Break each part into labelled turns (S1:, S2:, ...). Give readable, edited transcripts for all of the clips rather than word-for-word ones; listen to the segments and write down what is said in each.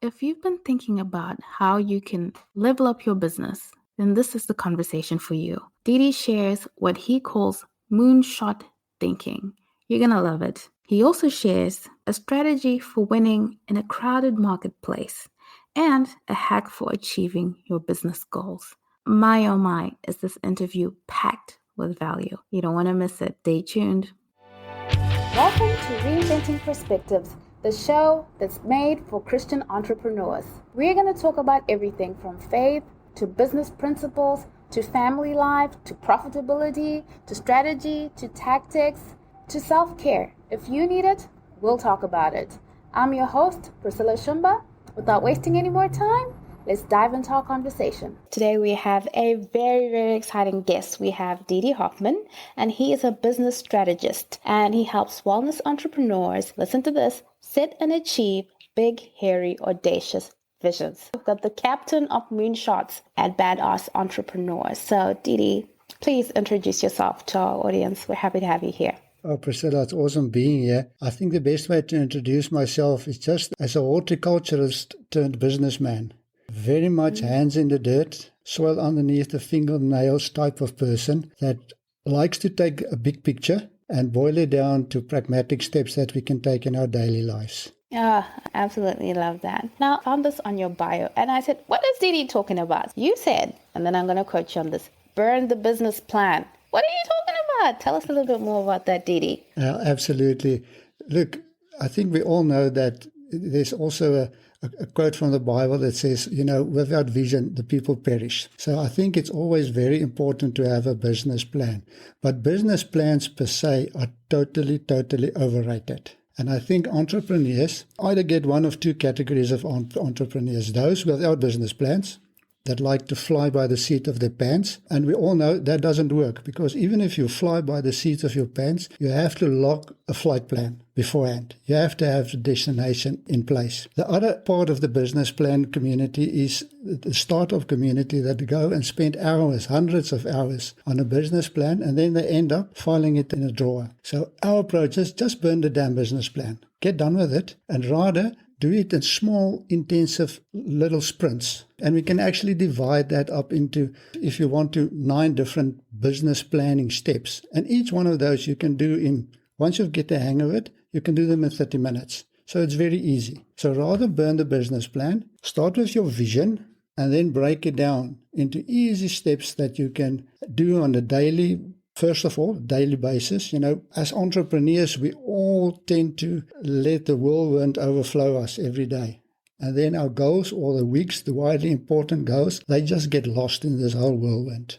S1: If you've been thinking about how you can level up your business, then this is the conversation for you. Didi shares what he calls moonshot thinking. You're going to love it. He also shares a strategy for winning in a crowded marketplace and a hack for achieving your business goals. My oh my, is this interview packed with value. You don't want to miss it. Stay tuned. Welcome to Reinventing Perspectives, the show that's made for Christian entrepreneurs. We're going to talk about everything from faith to business principles to family life to profitability to strategy to tactics to self-care. If you need it, we'll talk about it. I'm your host, Priscilla Shumba. Without wasting any more time, let's dive into our conversation. Today we have a very exciting guest. We have Didi Hoffman, and he is a business strategist, and he helps wellness entrepreneurs, listen to this, set and achieve big, hairy, audacious visions. We've got the captain of moonshots at Badass Entrepreneurs. So Didi, please introduce yourself to our audience. We're happy to have you here.
S2: Oh, Priscilla, it's awesome being here. I think the best way to introduce myself is just as a horticulturist turned businessman. Very much hands in the dirt, soil underneath the fingernails type of person that likes to take a big picture and boil it down to pragmatic steps that we can take in our daily lives.
S1: Yeah, I absolutely love that. Now, I found this on your bio and I said, what is Didi talking about? You said, and then I'm going to quote you on this, burn the business plan. What are you talking about? Tell us a little bit more about that, Didi.
S2: Absolutely. Look, I think we all know that there's also a quote from the Bible that says, without vision, the people perish. So I think it's always very important to have a business plan. But business plans per se are totally overrated. And I think entrepreneurs either get one of two categories of entrepreneurs. Those without business plans that like to fly by the seat of their pants. And we all know that doesn't work, because even if you fly by the seat of your pants, you have to lock a flight plan beforehand. You have to have the destination in place. The other part of the business plan community is the startup community that go and spend hours, hundreds of hours on a business plan, and then they end up filing it in a drawer. So our approach is just burn the damn business plan. Get done with it, and rather do it in small, intensive little sprints. And we can actually divide that up into, if you want to, 9 different business planning steps. And each one of those you can do once you get the hang of it, you can do them in 30 minutes. So it's very easy. So rather burn the business plan, start with your vision, and then break it down into easy steps that you can do on a daily basis. As entrepreneurs, we all tend to let the whirlwind overflow us every day. And then our goals, or the weeks, the widely important goals, they just get lost in this whole whirlwind.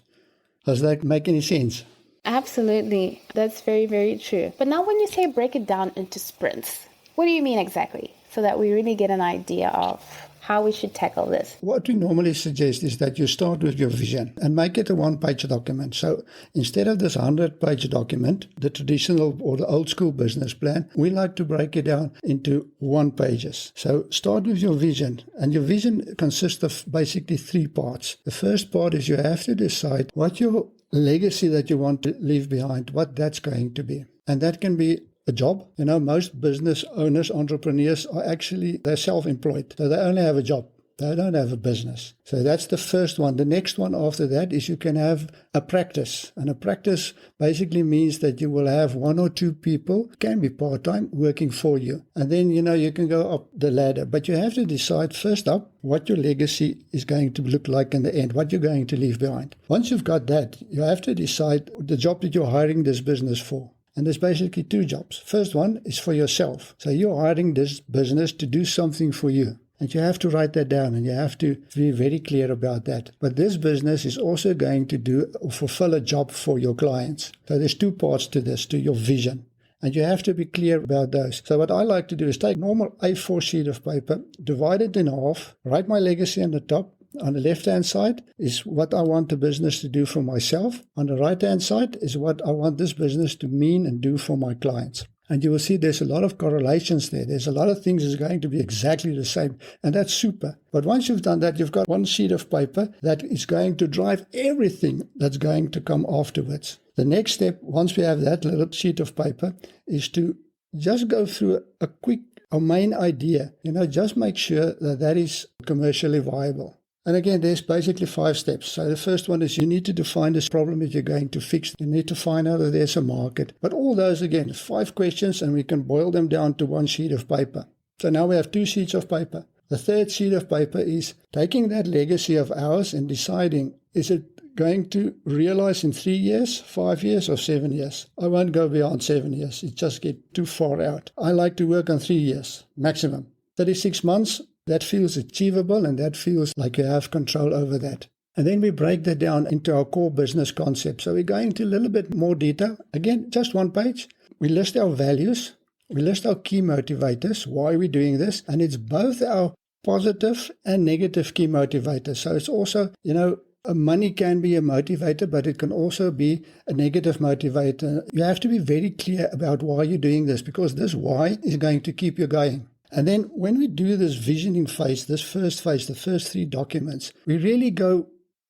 S2: Does that make any sense?
S1: Absolutely. That's very true. But now when you say break it down into sprints, what do you mean exactly? So that we really get an idea of how we should tackle this.
S2: What we normally suggest is that you start with your vision and make it a 1-page document. So instead of this 100-page document, the traditional or the old school business plan, we like to break it down into 1 pages. So start with your vision, and your vision consists of basically 3 parts. The first part is you have to decide what your legacy that you want to leave behind, what that's going to be. And that can be a job. Most business owners, entrepreneurs they're self-employed. So they only have a job. They don't have a business. So that's the first one. The next one after that is you can have a practice. And a practice basically means that you will have 1 or 2 people, can be part-time, working for you. And then, you can go up the ladder. But you have to decide first up what your legacy is going to look like in the end, what you're going to leave behind. Once you've got that, you have to decide the job that you're hiring this business for. And there's basically 2 jobs. First one is for yourself. So you're hiring this business to do something for you. And you have to write that down, and you have to be very clear about that. But this business is also going to do or fulfill a job for your clients. So there's 2 parts to this, to your vision. And you have to be clear about those. So what I like to do is take a normal A4 sheet of paper, divide it in half, write my legacy on the top. On the left-hand side is what I want the business to do for myself. On the right-hand side is what I want this business to mean and do for my clients. And you will see there's a lot of correlations there. There's a lot of things that's going to be exactly the same. And that's super. But once you've done that, you've got 1 sheet of paper that is going to drive everything that's going to come afterwards. The next step, once we have that little sheet of paper, is to just go through a quick our main idea, just make sure that that is commercially viable. And again, there's basically 5 steps. So the first one is you need to define this problem that you're going to fix. You need to find out if there's a market. But all those, again, 5 questions, and we can boil them down to 1 sheet of paper. So now we have 2 sheets of paper. The third sheet of paper is taking that legacy of ours and deciding, is it going to realize in 3 years, 5 years, or 7 years? I won't go beyond 7 years. It just gets too far out. I like to work on 3 years, maximum. 36 months, that feels achievable, and that feels like you have control over that. And then we break that down into our core business concept. So we go into a little bit more detail. Again, just 1 page. We list our values. We list our key motivators, why we're doing this. And it's both our positive and negative key motivators. So it's also, money can be a motivator, but it can also be a negative motivator. You have to be very clear about why you're doing this, because this why is going to keep you going. And then when we do this visioning phase, this first phase, the first 3 documents, we really go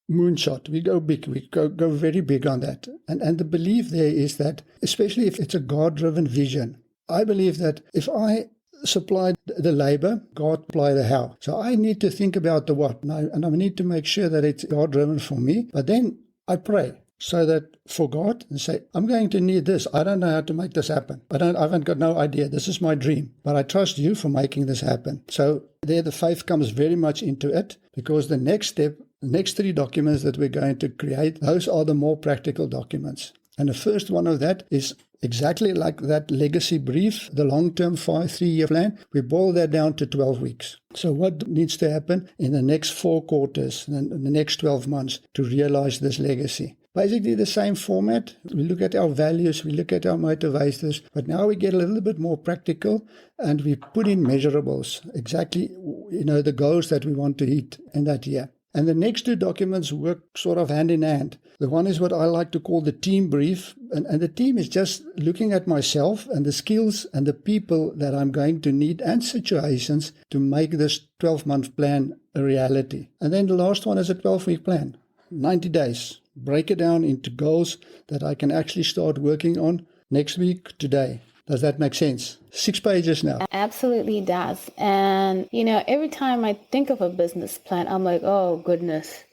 S2: moonshot. We go big. We go very big on that. And the belief there is that, especially if it's a God-driven vision, I believe that if I supply the labor, God supply the how. So I need to think about the what, and I need to make sure that it's God-driven for me. But then I pray. So that for God, and say, I'm going to need this. I don't know how to make this happen. I haven't got no idea. This is my dream. But I trust you for making this happen. So there the faith comes very much into it, because the next step, the next 3 documents that we're going to create, those are the more practical documents. And the first one of that is exactly like that legacy brief, the long-term 3-year plan. We boil that down to 12 weeks. So what needs to happen in the next 4 quarters, and the next 12 months to realize this legacy? Basically the same format. We look at our values, we look at our motivators, but now we get a little bit more practical, and we put in measurables, exactly, the goals that we want to hit in that year. And the next 2 documents work sort of hand in hand. The one is what I like to call the team brief, and the team is just looking at myself and the skills and the people that I'm going to need and situations to make this 12-month plan a reality. And then the last one is a 12-week plan, 90 days. Break it down into goals that I can actually start working on next week, today. Does that make sense? 6 pages now.
S1: Absolutely does. And, every time I think of a business plan, I'm like, oh, goodness.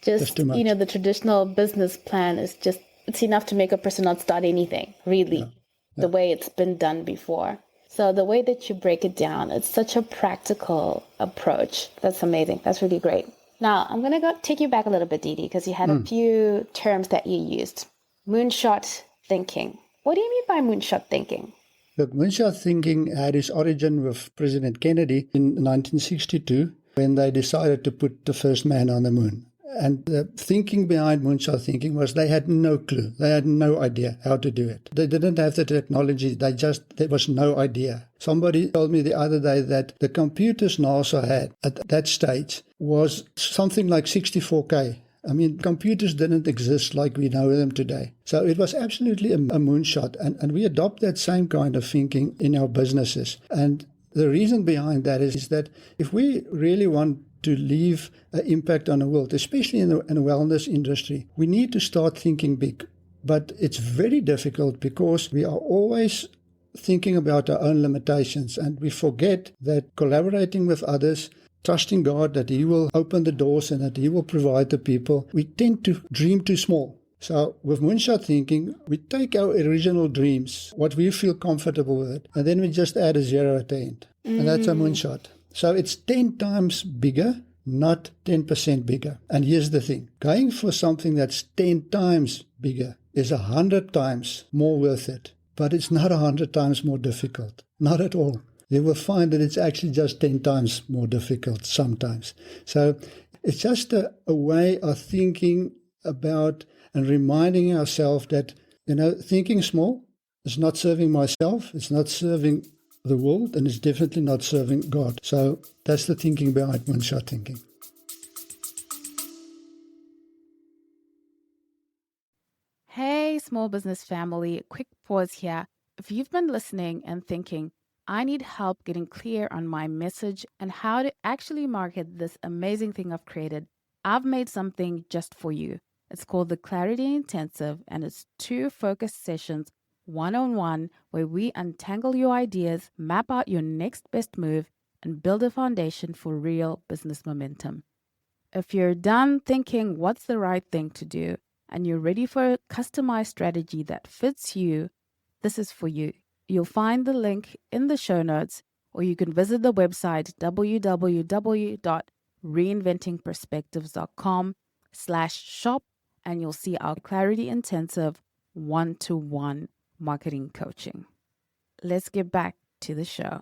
S1: Just
S2: too much.
S1: The traditional business plan is just, it's enough to make a person not start anything, really, the way it's been done before. So the way that you break it down, it's such a practical approach. That's amazing. That's really great. Now, I'm going to take you back a little bit, Didi, because you had a few terms that you used. Moonshot thinking. What do you mean by moonshot thinking?
S2: Look, moonshot thinking had its origin with President Kennedy in 1962, when they decided to put the first man on the moon. And the thinking behind moonshot thinking was they had no clue. They had no idea how to do it. They didn't have the technology. There was no idea. Somebody told me the other day that the computers NASA had at that stage was something like 64K. I mean, computers didn't exist like we know them today. So it was absolutely a moonshot. And we adopt that same kind of thinking in our businesses. And the reason behind that is that if we really want to leave an impact on the world, especially in the wellness industry, we need to start thinking big. But it's very difficult because we are always thinking about our own limitations, and we forget that collaborating with others, trusting God that He will open the doors and that He will provide the people, we tend to dream too small. So with moonshot thinking, we take our original dreams, what we feel comfortable with it, and then we just add a 0 at the end. And that's a moonshot. So it's 10 times bigger, not 10% bigger. And here's the thing. Going for something that's 10 times bigger is 100 times more worth it. But it's not 100 times more difficult. Not at all. You will find that it's actually just 10 times more difficult sometimes. So it's just a way of thinking about and reminding ourselves that, thinking small is not serving myself, it's not serving the world, and it's definitely not serving God. So that's the thinking behind moonshot thinking.
S1: Hey, small business family, quick pause here. If you've been listening and thinking, I need help getting clear on my message and how to actually market this amazing thing I've created, I've made something just for you. It's called the Clarity Intensive, and it's 2 focused sessions one-on-one, where we untangle your ideas, map out your next best move, and build a foundation for real business momentum. If you're done thinking what's the right thing to do and you're ready for a customized strategy that fits you, this is for you. You'll find the link in the show notes, or you can visit the website www.reinventingperspectives.com/shop, and you'll see our clarity intensive one-to-one marketing coaching. Let's get back to the show.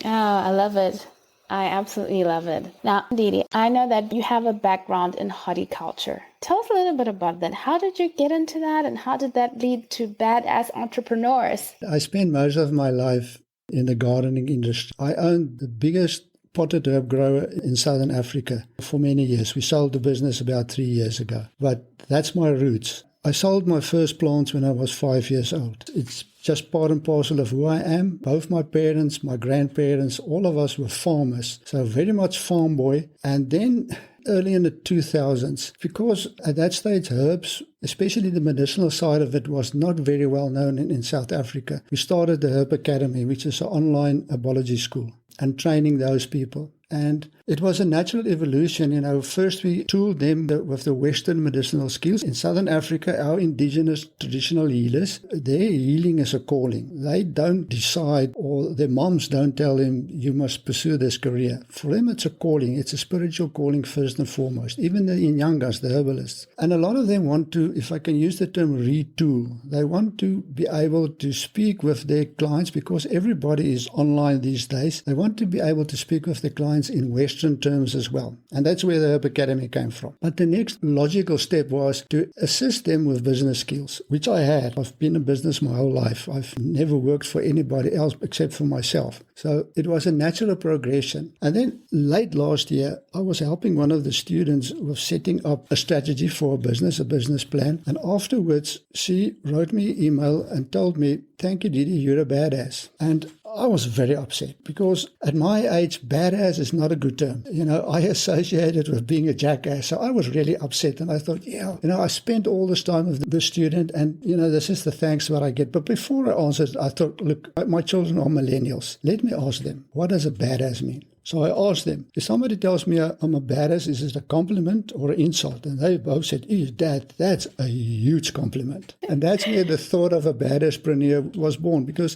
S1: Oh, I love it. I absolutely love it. Now, Didi, I know that you have a background in horticulture. Tell us a little bit about that. How did you get into that, and how did that lead to badass entrepreneurs?
S2: I spent most of my life in the gardening industry. I owned the biggest potted herb grower in Southern Africa for many years. We sold the business about 3 years ago. But that's my roots. I sold my first plants when I was 5 years old. It's just part and parcel of who I am. Both my parents, my grandparents, all of us were farmers. So very much farm boy. And then early in the 2000s, because at that stage herbs, especially the medicinal side of it, was not very well known in South Africa, we started the Herb Academy, which is an online herbology school, and training those people. And it was a natural evolution. First we tooled them with the Western medicinal skills. In Southern Africa, our indigenous traditional healers, their healing is a calling. They don't decide, or their moms don't tell them, you must pursue this career. For them, it's a calling. It's a spiritual calling first and foremost. Even the Inyangas, the herbalists. And a lot of them want to, if I can use the term, retool. They want to be able to speak with their clients, because everybody is online these days. They want to be able to speak with their clients in Western terms as well. And that's where the Herb Academy came from. But the next logical step was to assist them with business skills, which I had. I've been in business my whole life. I've never worked for anybody else except for myself. So it was a natural progression. And then late last year, I was helping one of the students with setting up a strategy for a business plan. And afterwards, she wrote me an email and told me, "Thank you, Didi, you're a badass." And I was very upset, because at my age, badass is not a good term. I associate it with being a jackass. So I was really upset, and I thought, I spent all this time with the student, and, this is the thanks that I get. But before I answered, I thought, look, my children are millennials. Let me ask them, what does a badass mean? So I asked them, if somebody tells me I'm a badass, is it a compliment or an insult? And they both said, Dad, that's a huge compliment. And that's where the thought of a badasspreneur was born. Because,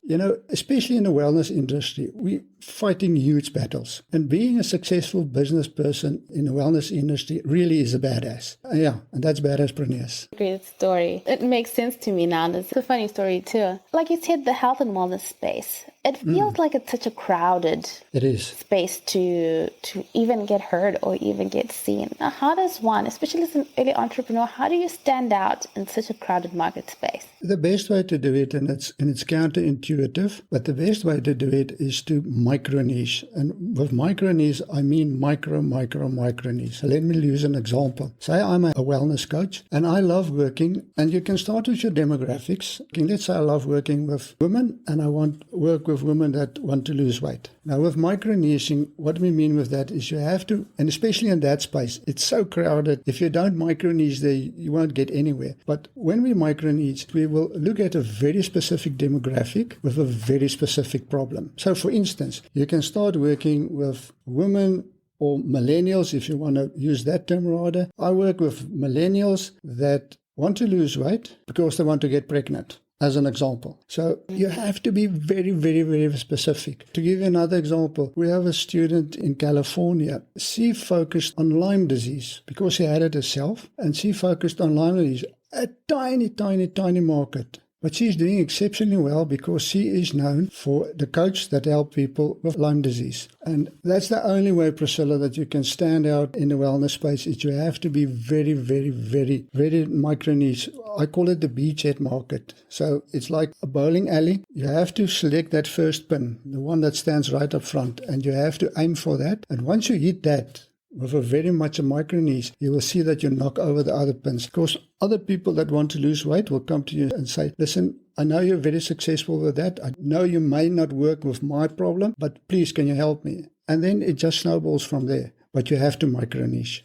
S2: especially in the wellness industry, we fighting huge battles. And being a successful business person in the wellness industry really is a badass. And that's badasspreneurs.
S1: Great story. It makes sense to me now. It's a funny story too. Like you said, the health and wellness space. It feels like it's such a crowded space to even get heard or even get seen. Now, how does one, especially as an early entrepreneur, how do you stand out in such a crowded market space?
S2: The best way to do it, and it's counterintuitive, but the best way to do it is to micro niche. And with micro niche, I mean micro niche. So let me use an example. Say I'm a wellness coach and I love working, and you can start with your demographics. Let's say I love working with women, and I want work with women that want to lose weight. Now, with micro niching, what we mean with that is you have to, and especially in that space, it's so crowded. If you don't micro niche there, you won't get anywhere. But when we micro niche, we will look at a very specific demographic with a very specific problem. So, for instance, you can start working with women or millennials, if you want to use that term rather. I work with millennials that want to lose weight because they want to get pregnant, as an example. So you have to be very, very, very specific. To give you another example, we have a student in California. She focused on Lyme disease because she had it herself, and she focused on Lyme disease, a tiny, tiny, tiny market. But she's doing exceptionally well because she is known for the coach that help people with Lyme disease. And that's the only way, Priscilla, that you can stand out in the wellness space, is you have to be very, very, very, very micro niche. I call it the beachhead market. So it's like a bowling alley. You have to select that first pin, the one that stands right up front, and you have to aim for that. And once you hit that, with a very much a micro niche, you will see that you knock over the other pins. Because other people that want to lose weight will come to you and say, listen, I know you're very successful with that. I know you may not work with my problem, but please, can you help me? And then it just snowballs from there. But you have to micro niche.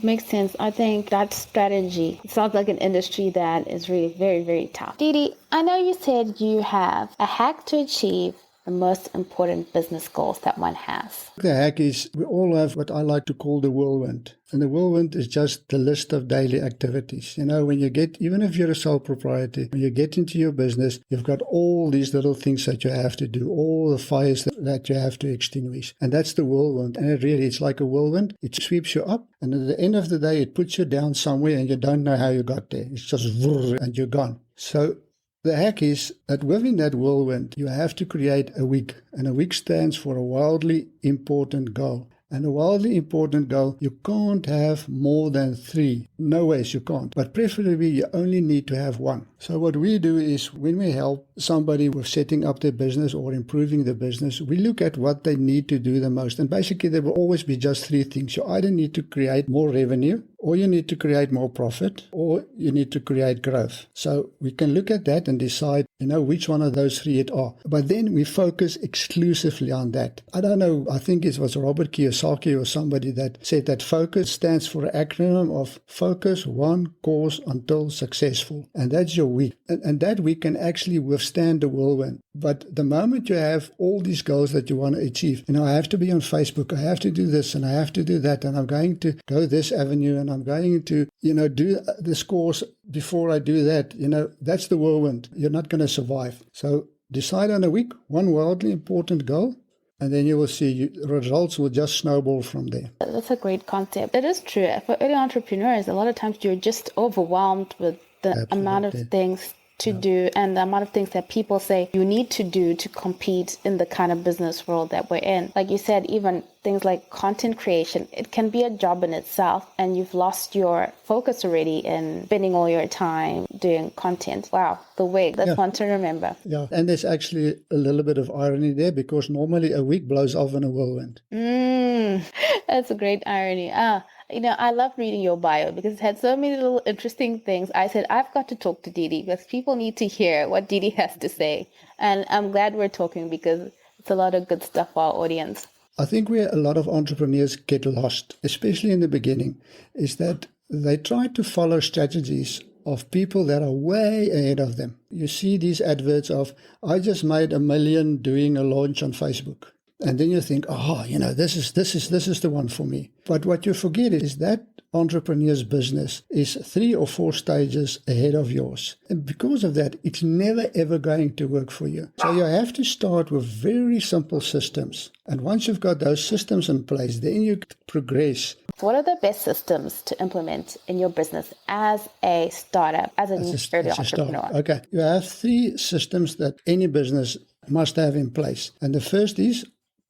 S1: Makes sense. I think that strategy sounds like an industry that is really very, very tough. Didi, I know you said you have a hack to achieve the most important business goals that one has.
S2: The hack is we all have what I like to call the whirlwind. And the whirlwind is just the list of daily activities. You know, when you get, even if you're a sole proprietor, when you get into your business, you've got all these little things that you have to do, all the fires that you have to extinguish. And that's the whirlwind. And it's like a whirlwind. It sweeps you up. And at the end of the day, it puts you down somewhere and you don't know how you got there. It's just and you're gone. So the hack is that within that whirlwind, you have to create a week. And a week stands for a wildly important goal. And a wildly important goal, you can't have more than 3. No ways you can't. But preferably, you only need to have 1. So what we do is when we help somebody with setting up their business or improving their business, we look at what they need to do the most. And basically, there will always be just 3 things. You either need to create more revenue, or you need to create more profit, or you need to create growth. So we can look at that and decide, which one of those 3 it are. But then we focus exclusively on that. I don't know, I think it was Robert Kiyosaki or somebody that said that focus stands for an acronym of focus one course until successful. And that's your week. And that week can actually withstand the whirlwind. But the moment you have all these goals that you want to achieve, I have to be on Facebook, I have to do this and I have to do that, and I'm going to go this avenue and I'm going to, do this course before I do that, that's the whirlwind. You're not going to survive. So decide on a week, one wildly important goal, and then you will see results will just snowball from there.
S1: That's a great concept. It is true. For early entrepreneurs, a lot of times you're just overwhelmed with the amount of things to do and the amount of things that people say you need to do to compete in the kind of business world that we're in. Like you said, even things like content creation, it can be a job in itself, and you've lost your focus already in spending all your time doing content. Wow, the week, that's one to remember.
S2: Yeah, and there's actually a little bit of irony there, because normally a week blows off in a whirlwind.
S1: That's a great irony. I love reading your bio because it had so many little interesting things. I said, I've got to talk to Didi because people need to hear what Didi has to say. And I'm glad we're talking because it's a lot of good stuff for our audience.
S2: I think where a lot of entrepreneurs get lost, especially in the beginning, is that they try to follow strategies of people that are way ahead of them. You see these adverts of, I just made $1 million doing a launch on Facebook. And then you think, this is the one for me. But what you forget is that entrepreneur's business is 3 or 4 stages ahead of yours. And because of that, it's never, ever going to work for you. So you have to start with very simple systems. And once you've got those systems in place, then you progress.
S1: What are the best systems to implement in your business as a startup, as an early entrepreneur?
S2: Okay. You have 3 systems that any business must have in place. And the first is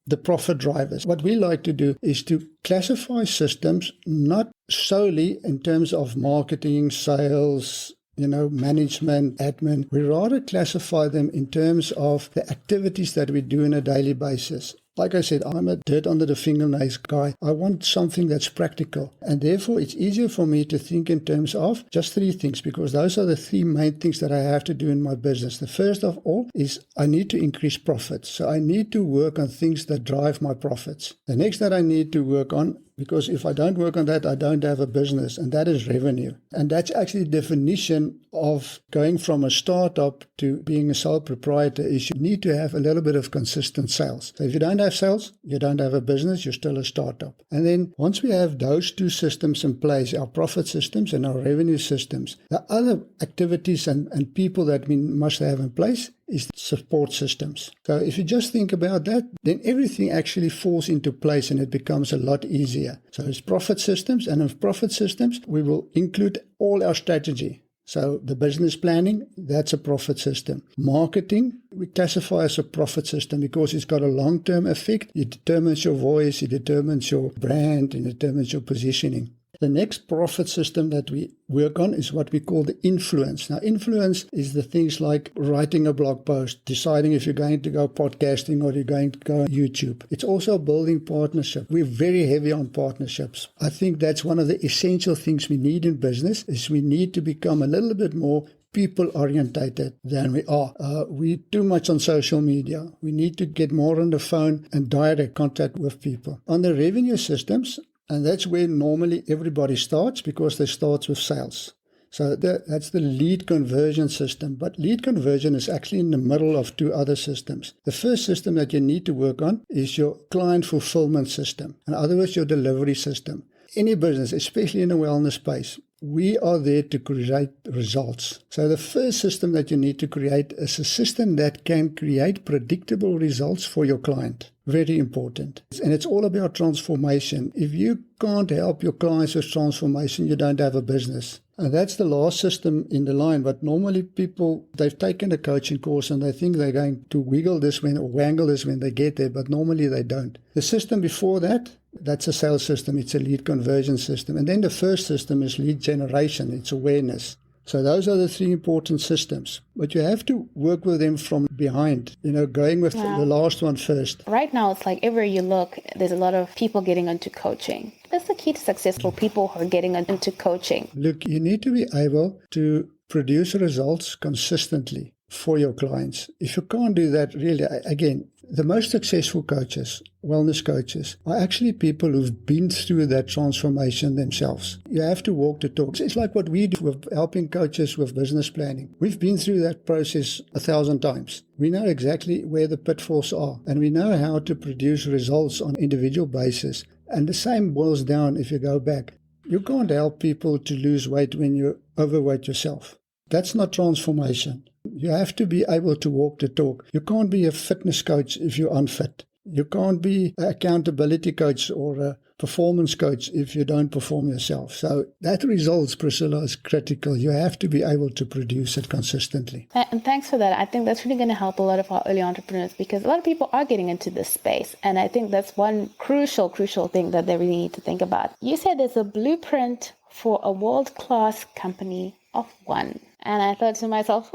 S2: the profit drivers. What we like to do is to classify systems not solely in terms of marketing, sales, management, admin. We rather classify them in terms of the activities that we do on a daily basis. Like I said, I'm a dirt under the fingernails guy. I want something that's practical. And therefore, it's easier for me to think in terms of just 3 things, because those are the 3 main things that I have to do in my business. The first of all is I need to increase profits. So I need to work on things that drive my profits. The next that I need to work on, because if I don't work on that, I don't have a business, and that is revenue. And that's actually the definition of going from a startup to being a sole proprietor, is you need to have a little bit of consistent sales. So if you don't have sales, you don't have a business, you're still a startup. And then once we have those 2 systems in place, our profit systems and our revenue systems, the other activities and people that we must have in place is support systems. So if you just think about that, then everything actually falls into place and it becomes a lot easier. So it's profit systems, and in profit systems, we will include all our strategy. So the business planning, that's a profit system. Marketing, we classify as a profit system because it's got a long-term effect. It determines your voice, it determines your brand, it determines your positioning. The next profit system that we work on is what we call the influence. Now, influence is the things like writing a blog post, deciding if you're going to go podcasting or you're going to go on YouTube. It's also building partnership. We're very heavy on partnerships. I think that's one of the essential things we need in business, is we need to become a little bit more people-orientated than we are. We're too much on social media. We need to get more on the phone and direct contact with people. On the revenue systems, And that's where normally everybody starts, because they start with sales. So that's the lead conversion system. But lead conversion is actually in the middle of two other systems. The first system that you need to work on is your client fulfillment system. In other words, your delivery system. Any business, especially in the wellness space, we are there to create results. So the first system that you need to create is a system that can create predictable results for your client. Very important. And it's all about transformation. If you can't help your clients with transformation, you don't have a business. And that's the last system in the line. But normally people, they've taken a coaching course and they think they're going to wiggle this when, or wangle this when they get there, but normally they don't. The system before that, that's a sales system. It's a lead conversion system. And then the first system is lead generation. It's awareness. So those are the three important systems. But you have to work with them from behind, going with the last one first.
S1: Right now, it's like everywhere you look, there's a lot of people getting into coaching. That's the key to successful people who are getting into coaching.
S2: Look, you need to be able to produce results consistently for your clients. If you can't do that, really, again, the most successful coaches, wellness coaches, are actually people who've been through that transformation themselves. You have to walk the talk. It's like what we do with helping coaches with business planning. We've been through that process 1,000 times. We know exactly where the pitfalls are, and we know how to produce results on an individual basis. And the same boils down if you go back. You can't help people to lose weight when you overweight yourself. That's not transformation. You have to be able to walk the talk. You can't be a fitness coach if you're unfit. You can't be an accountability coach or a performance coach if you don't perform yourself. So that results, Priscilla, is critical. You have to be able to produce it consistently.
S1: And thanks for that. I think that's really going to help a lot of our early entrepreneurs, because a lot of people are getting into this space. And I think that's one crucial thing that they really need to think about. You said there's a blueprint for a world-class company of one. And I thought to myself,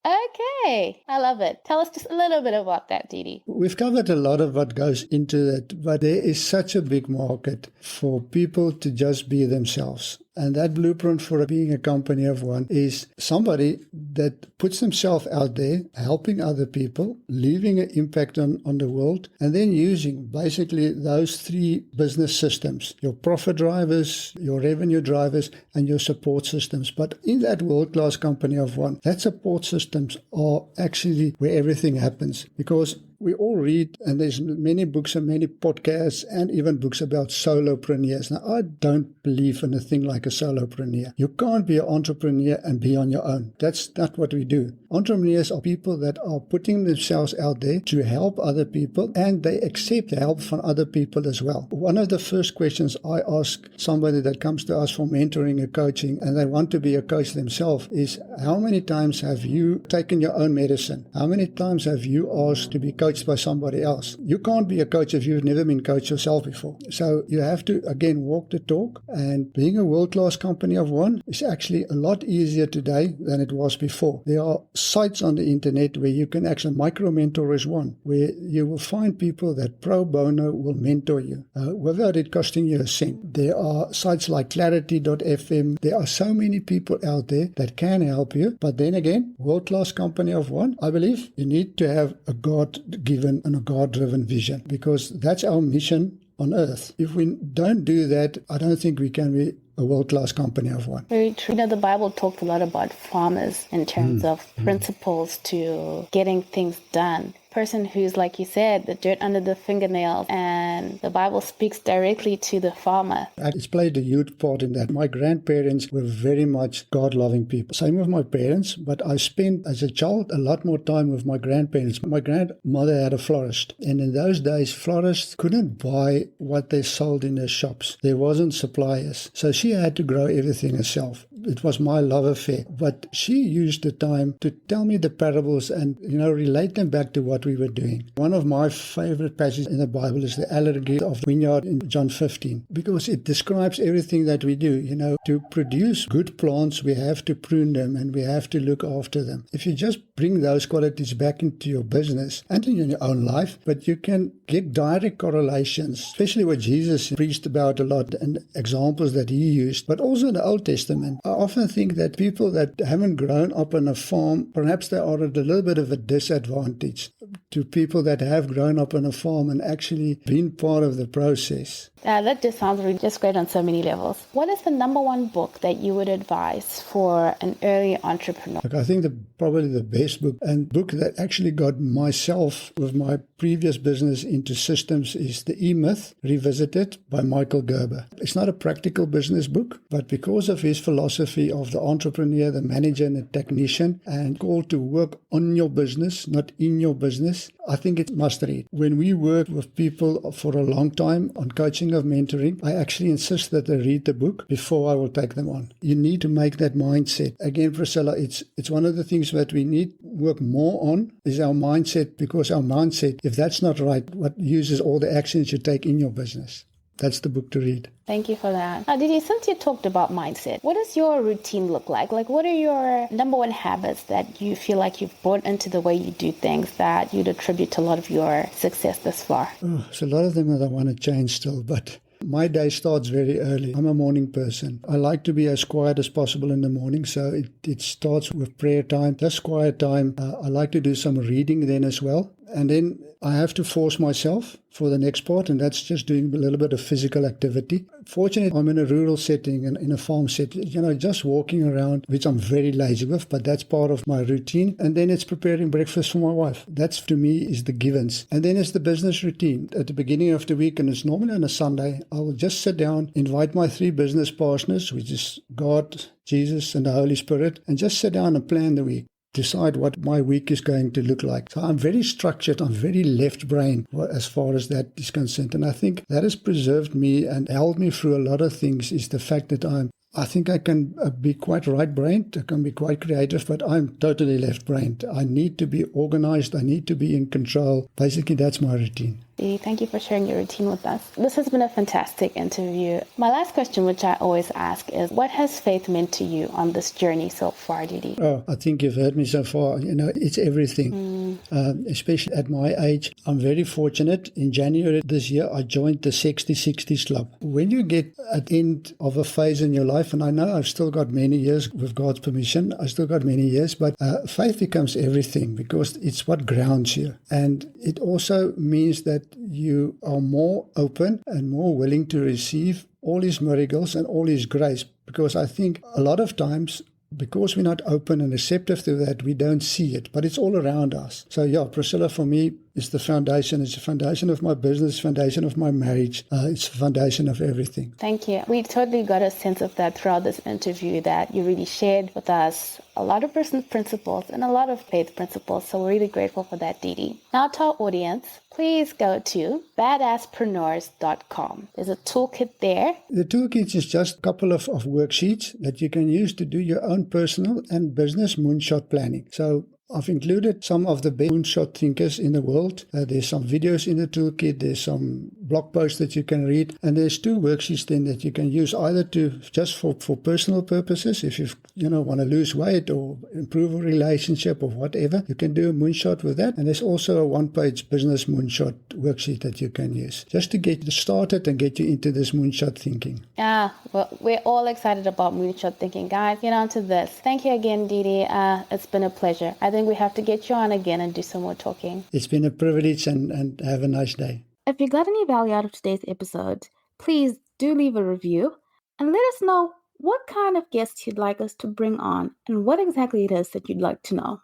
S1: okay, I love it. Tell us just a little bit about that, Didi.
S2: We've covered a lot of what goes into that, but there is such a big market for people to just be themselves. And that blueprint for being a company of one is somebody that puts themselves out there, helping other people, leaving an impact on the world, and then using basically those three business systems, your profit drivers, your revenue drivers, and your support systems. But in that world-class company of one, that support systems are actually where everything happens, because we all read, and there's many books and many podcasts and even books about solopreneurs. Now, I don't believe in a thing like a solopreneur. You can't be an entrepreneur and be on your own. That's not what we do. Entrepreneurs are people that are putting themselves out there to help other people, and they accept help from other people as well. One of the first questions I ask somebody that comes to us for mentoring or coaching, and they want to be a coach themselves, is how many times have you taken your own medicine? How many times have you asked to be coached by somebody else? You can't be a coach if you've never been coached yourself before. So you have to, again, walk the talk. And being a world-class company of one is actually a lot easier today than it was before. There are sites on the internet where you can actually, micro-mentor is one, where you will find people that pro bono will mentor you without it costing you a cent. There are sites like clarity.fm. There are so many people out there that can help you. But then again, world-class company of one, I believe you need to have a God-given and a God-driven vision, because that's our mission on earth. If we don't do that, I don't think we can be a world-class company of one.
S1: Very true. The Bible talked a lot about farmers in terms of principles to getting things done. Person who's, like you said, the dirt under the fingernails, and the Bible speaks directly to the farmer.
S2: It's played a huge part in that. My grandparents were very much God-loving people. Same with my parents, but I spent as a child a lot more time with my grandparents. My grandmother had a florist, and in those days, florists couldn't buy what they sold in their shops. There wasn't suppliers, so she had to grow everything herself. It was my love affair, but she used the time to tell me the parables and, relate them back to what we were doing. One of my favorite passages in the Bible is the allegory of the vineyard in John 15, because it describes everything that we do. To produce good plants, we have to prune them and we have to look after them. If you just bring those qualities back into your business and in your own life, but you can get direct correlations, especially what Jesus preached about a lot and examples that he used, but also in the Old Testament. I often think that people that haven't grown up on a farm, perhaps they are at a little bit of a disadvantage. to people that have grown up on a farm and actually been part of the process.
S1: That just sounds really just great on so many levels. What is the number one book that you would advise for an early entrepreneur?
S2: Look, I think probably the best book and book that actually got myself with my previous business into systems is The E-Myth Revisited by Michael Gerber. It's not a practical business book, but because of his philosophy of the entrepreneur, the manager, and the technician, and called to work on your business, not in your business, I think it's must read. When we work with people for a long time on coaching of mentoring, I actually insist that they read the book before I will take them on. You need to make that mindset. Again, Priscilla, it's one of the things that we need work more on is our mindset, because our mindset, if that's not right, what uses all the actions you take in your business. That's the book to read.
S1: Thank you for that. Now, Didi, since you talked about mindset, what does your routine look like? Like, what are your number one habits that you feel like you've brought into the way you do things that you'd attribute to a lot of your success thus far?
S2: There's a lot of them that I want to change still, but my day starts very early. I'm a morning person. I like to be as quiet as possible in the morning, so it starts with prayer time. That's quiet time. I like to do some reading then as well. And then I have to force myself for the next part, and that's just doing a little bit of physical activity. Fortunately, I'm in a rural setting and in a farm setting, just walking around, which I'm very lazy with, but that's part of my routine. And then it's preparing breakfast for my wife. That's, to me, is the givens. And then it's the business routine. At the beginning of the week, and it's normally on a Sunday, I will just sit down, invite my 3 business partners, which is God, Jesus, and the Holy Spirit, and just sit down and plan the week. Decide what my week is going to look like. So I'm very structured. I'm very left-brained as far as that is concerned. And I think that has preserved me and held me through a lot of things, is the fact that I think I can be quite right-brained. I can be quite creative, but I'm totally left-brained. I need to be organized. I need to be in control. Basically, that's my routine.
S1: Thank you for sharing your routine with us. This has been a fantastic interview. My last question, which I always ask, is what has faith meant to you on this journey so far, Didi?
S2: Oh, I think you've heard me so far. It's everything. Especially at my age, I'm very fortunate. In January this year, I joined the 60-60s Club. When you get at the end of a phase in your life, and I know I've still got many years with God's permission, I've still got many years, but faith becomes everything because it's what grounds you. And it also means that you are more open and more willing to receive all His miracles and all His grace. Because I think a lot of times, because we're not open and receptive to that, we don't see it, but it's all around us. So yeah, Priscilla, for me, is the foundation. It's the foundation of my business, foundation of my marriage. It's the foundation of everything.
S1: Thank you. We totally got a sense of that throughout this interview, that you really shared with us a lot of business principles and a lot of faith principles. So we're really grateful for that, Didi. Now to our audience, please go to badasspreneurs.com. There's a toolkit there.
S2: The toolkit is just a couple of worksheets that you can use to do your own personal and business moonshot planning. So I've included some of the best moonshot thinkers in the world. There's some videos in the toolkit. There's some blog posts that you can read. And there's 2 worksheets then that you can use either to just for personal purposes. If you want to lose weight or improve a relationship or whatever, you can do a moonshot with that. And there's also a 1-page business moonshot worksheet that you can use just to get you started and get you into this moonshot thinking.
S1: Yeah, well, we're all excited about moonshot thinking. Guys, get on to this. Thank you again, Didi. It's been a pleasure. I think we have to get you on again and do some more talking.
S2: It's been a privilege, and have a nice day.
S1: If you got any value out of today's episode, please do leave a review and let us know what kind of guests you'd like us to bring on and what exactly it is that you'd like to know.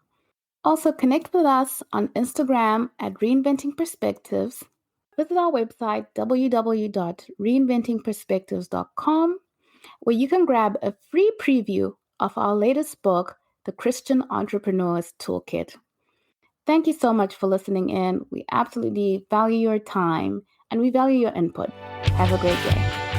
S1: Also, connect with us on Instagram at Reinventing Perspectives. Visit our website, www.reinventingperspectives.com, where you can grab a free preview of our latest book, The Christian Entrepreneur's Toolkit. Thank you so much for listening in. We absolutely value your time and we value your input. Have a great day.